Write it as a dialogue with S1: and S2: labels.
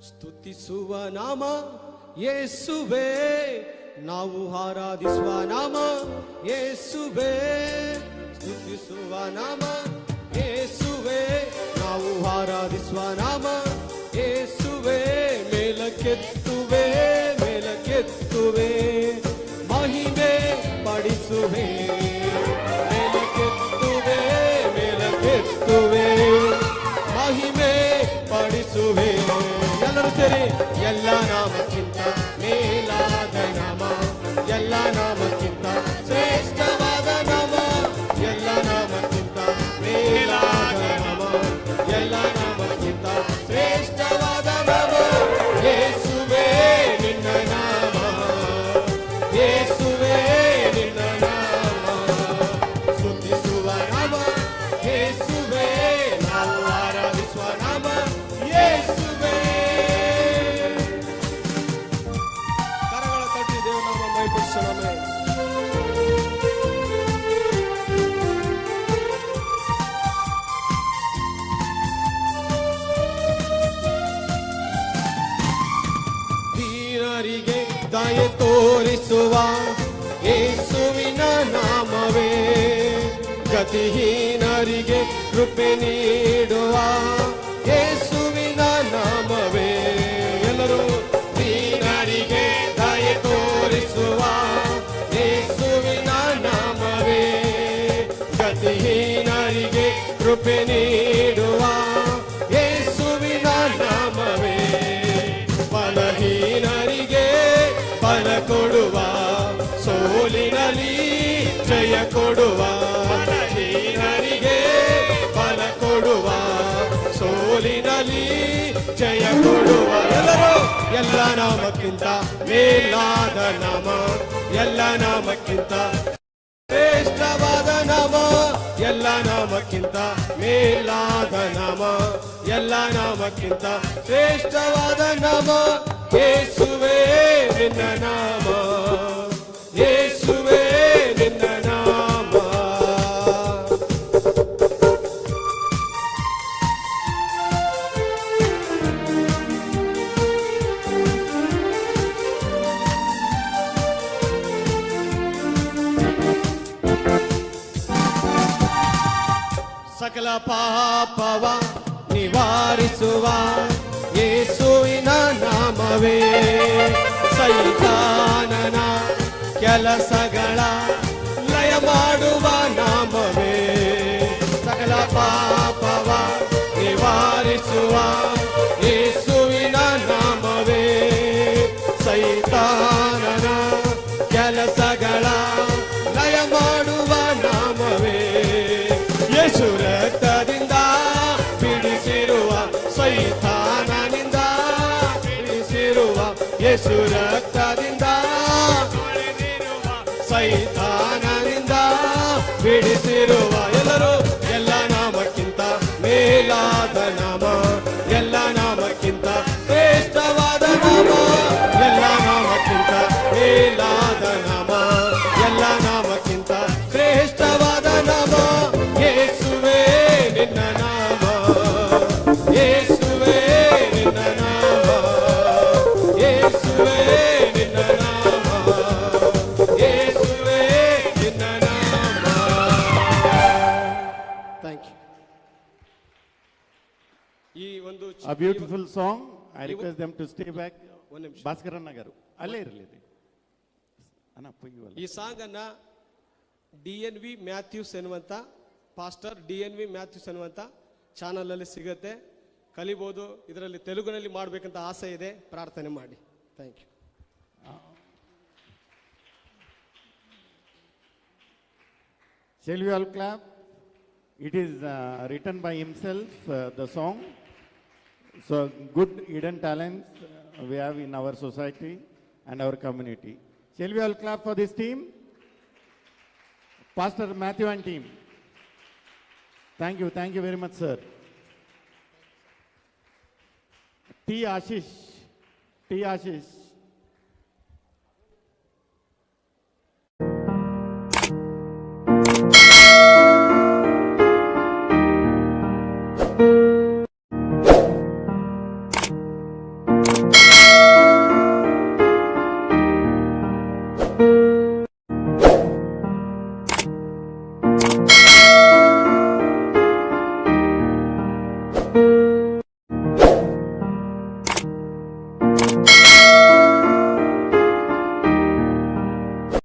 S1: ಸ್ತುತಿಸುವ ನಾಮ ಯೇಸುವೇ, ನಾವು ಆರಾಧಿಸುವ ನಾಮ ಯೇಸುವೇ. ಸ್ತುತಿಸುವ ನಾಮ ಯೇಸುವೇ, ನಾವು ಆರಾಧಿಸುವ ನಾಮ ಯೇಸುವೇ. ಮೇಲಕ್ಕೆತ್ತುವೆ ಮೇಲಕ್ಕೆತ್ತುವೆ, ಮಹಿಮೆ ಪಡಿಸುವೆ. ಮೇಲಕ್ಕೆತ್ತುವೆ ಮೇಲಕ್ಕೆತ್ತುವೆ, ಮಹಿಮೆ ಪಡಿಸುವೆ. ಎಲ್ಲರೂ ಸೇರಿ ಎಲ್ಲ ನಾಮಕ್ಕಿಂತ ಮೇಲಾದ ನಾಮ, ಎಲ್ಲ ನಾಮಕ್ಕಿಂತ ಶ್ರೇಷ್ಠವಾದ ನಾಮ, ಎಲ್ಲ ನಾಮಕ್ಕಿಂತ ಮೇಲಾದ ನಾಮ, ಎಲ್ಲ ನಾಮಕ್ಕಿಂತ ಶ್ರೇಷ್ಠವಾದ ನಾಮ ಯೇಸುವೇ ನಿನ್ನ ನಾಮ, ಯೇಸುವೇ ನಿನ್ನ ನಾಮ. ಸ್ತುತಿಸುವ ನಾಮ ಯೇಸುವೇ, ನಾವು ಆರಾಧಿಸುವ ನಾಮ ಯೇಸುವೇ. ಕರಗಳ ತಟ್ಟಿ ದೇವನಾಮ ಮಹಿಮೆಪಡಿಸೋಣ. ದೀನರಿಗೆ ದಯೆ ತೋರಿಸುವ ಯೇಸುವಿನ ನಾಮವೇ, ಗತಿಹೀನರಿಗೆ ಕೃಪೆ ನೀಡುವ ಯೇಸುವಿನ ನಾಮವೇ. ಎಲ್ಲರೂ ದೀನರಿಗೆ ದಯೆ ತೋರಿಸುವ ಯೇಸುವಿನ ನಾಮವೇ, ಗತಿಹೀನರಿಗೆ ಕೃಪೆ ನೀಡುವ ಯೇಸುವಿನ ನಾಮವೇ. ಬಲಹೀನರಿಗೆ ಬಲ ಕೊಡುವ, ಸೋಲಿನಲ್ಲಿ ಜಯ ಕೊಡುವ. ಬಲಹೀನರಿಗೆ ಬಲ ಕೊಡುವ, ಸೋಲಿನಲ್ಲಿ ಜಯ ಕೊಡುವ. ಎಲ್ಲರೂ ಎಲ್ಲ ನಾಮಕ್ಕಿಂತ ಮೇಲಾದ ನಾಮ, ಎಲ್ಲ ನಾಮಕ್ಕಿಂತ ಶ್ರೇಷ್ಠವಾದ ನಾಮ, ಎಲ್ಲ ನಾಮಕ್ಕಿಂತ ಮೇಲಾದ ನಾಮ, ಎಲ್ಲ ನಾಮಕ್ಕಿಂತ ಶ್ರೇಷ್ಠವಾದ ನಾಮ ಯೇಸುವೇ ನಿನ್ನ ನಾಮ, ಯೇಸುವೇ ನಿನ್ನ ನಾಮ. ಸಕಲ ಪಾಪವ ನಿವಾರಿಸುವ ಯೇಸುವಿನ ನಾಮವೇ, ಸೈತಾನನ ಕೆಲಸಗಳ ಲಯ ಮಾಡುವ ನಾಮವೇ. ಸಕಲ ಪಾಪವ ನಿವಾರಿಸುವ ಯೇಸುವಿನ ನಾಮವೇ, ಸೈತಾನನ ಕೆಲಸಗಳ ಲಯ ಮಾಡುವ ನಾಮವೇ. ಯೇಸು ರಕ್ತದಿಂದ ಬಿಡಿಸಿರುವ, ಸೈತಾನನಿಂದ ಬಿಡಿಸಿರುವ, ಯೇಸು ರಕ್ತದಿಂದ ಸೈತಾನನಿಂದ ಬಿಡಿಸಿರುವ. ಎಲ್ಲರೂ ಎಲ್ಲ ನಾಮಕ್ಕಿಂತ ಮೇಲಾದ ನಾಮ, ಎಲ್ಲ ನಾಮಕ್ಕಿಂತ ಶ್ರೇಷ್ಠವಾದ ನಾಮ, ಎಲ್ಲ ನಾಮಕ್ಕಿಂತ ಮೇಲಾದ ನಾಮ, ಎಲ್ಲ ನಾಮಕ್ಕಿಂತ ಶ್ರೇಷ್ಠವಾದ ನಾಮ ಯೇಸುವೇ ನಿನ್ನ ನಾಮ, ಯೇಸುವೇ ನಿನ್ನ ನಾಮ, ಯೇಸುವೇ ನಿನ್ನ ನಾಮ, ಯೇಸುವೇ ನಿನ್ನ ನಾಮ. Thank you. ಈ ಒಂದು
S2: A beautiful song. I request them to stay back.
S1: ಒಂದು ನಿಮಿಷ.
S2: ಭಾಸ್ಕರಣ್ಣ garu ಅಲ್ಲೇ ಇರಲಿ. ಅಣ್ಣ
S1: ಈ ಸಾಂಗ್ ಅನ್ನ DNV ಮ್ಯಾಥ್ಯೂಸ್ ಎನ್ನುವಂತ ಪಾಸ್ಟರ್ DNV ಮ್ಯಾಥ್ಯೂಸ್ ಎನ್ನುವಂತ ಚಾನಲ್ ಅಲ್ಲಿ ಸಿಗುತ್ತೆ, ಕಲಿಬಹುದು. ಇದರಲ್ಲಿ ತೆಲುಗಿನಲ್ಲಿ ಮಾಡಬೇಕಂತ ಆಸೆ ಇದೆ, ಪ್ರಾರ್ಥನೆ ಮಾಡಿ. Thank you.
S2: Shall we all clap? It is written by himself, the song. So good hidden talents we have in our society and our community. Shall we all clap for this team? Pastor Matthew and team. Thank you very much, sir. T. Ashish.